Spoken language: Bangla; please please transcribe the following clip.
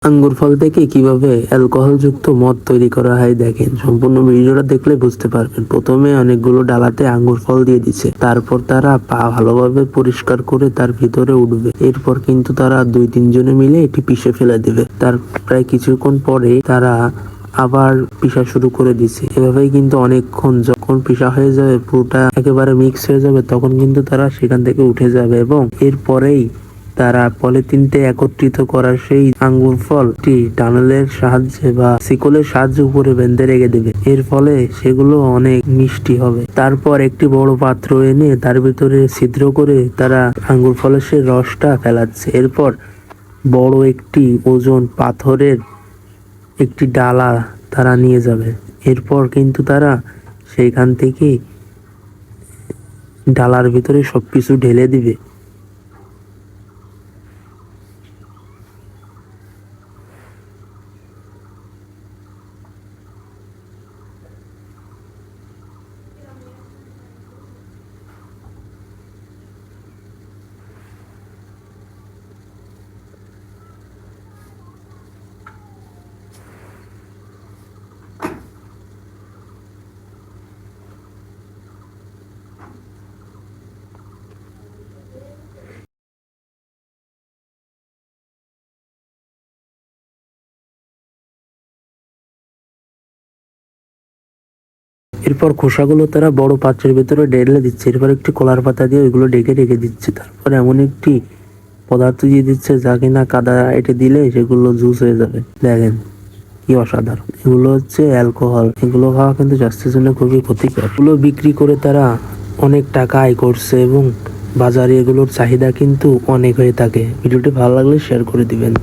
আঙ্গুর ফল থেকে কিভাবে অ্যালকোহল যুক্ত মদ তৈরি করা হয় দেখেন, সম্পূর্ণ ভিডিওটা দেখলে বুঝতে পারবেন। প্রথমে অনেকগুলো ডালাতে আঙ্গুর ফল দিয়ে দিচ্ছে, তারপর তারা পা ভালোভাবে পরিষ্কার করে তার ভিতরে উঠবে। এরপর কিন্তু তারা 2-3 জনে মিলে এটি পিষে ফেলে দেবে। তার প্রায় কিছুক্ষণ পরে তারা আবার পিষা শুরু করে দিচ্ছে। এভাবেই কিন্তু অনেকক্ষণ, যখন পিষা হয়ে যাবে, পুরোটা একেবারে মিক্স হয়ে যাবে, তখন কিন্তু তারা সেখান থেকে উঠে যাবে এবং এরপরেই তারা পলিথিনতে একত্রিত করা সেই আঙ্গুর ফলটি টানেলের সাহায্যে বা শিকলের সাহায্যে উপরে বেঁধে রেখে দেবে। এর ফলে সেগুলো অনেক মিষ্টি হবে। তারপর একটি বড় পাত্র এনে তার ভিতরে ছিদ্র করে তারা আঙ্গুর ফলের সেই রসটা ফেলাচ্ছে। এরপর বড় একটি ওজন পাথরের একটি ডালা তারা নিয়ে যাবে। এরপর কিন্তু তারা সেইখান থেকে ডালার ভিতরে সবকিছু ঢেলে দিবে। এরপর খোসাগুলো তারা বড় পাত্রের ভিতরে ঢেলে দিচ্ছে। এরপর একটি কলার পাতা দিয়ে ওইগুলো ঢেকে রেখে দিচ্ছে। তারপর এমন একটি পদার্থ দিয়ে দিচ্ছে যা কিনা কাদা এটে দিলে সেগুলো জুস হয়ে যাবে। দেখেন কি অসাধারণ! এগুলো হচ্ছে অ্যালকোহল। এগুলো খাওয়া কিন্তু স্বাস্থ্যের জন্য খুবই ক্ষতিকর। এগুলো বিক্রি করে তারা অনেক টাকা আয় করছে এবং বাজারে এগুলোর চাহিদা কিন্তু অনেক হয়ে থাকে। ভিডিওটি ভালো লাগলে শেয়ার করে দিবেন।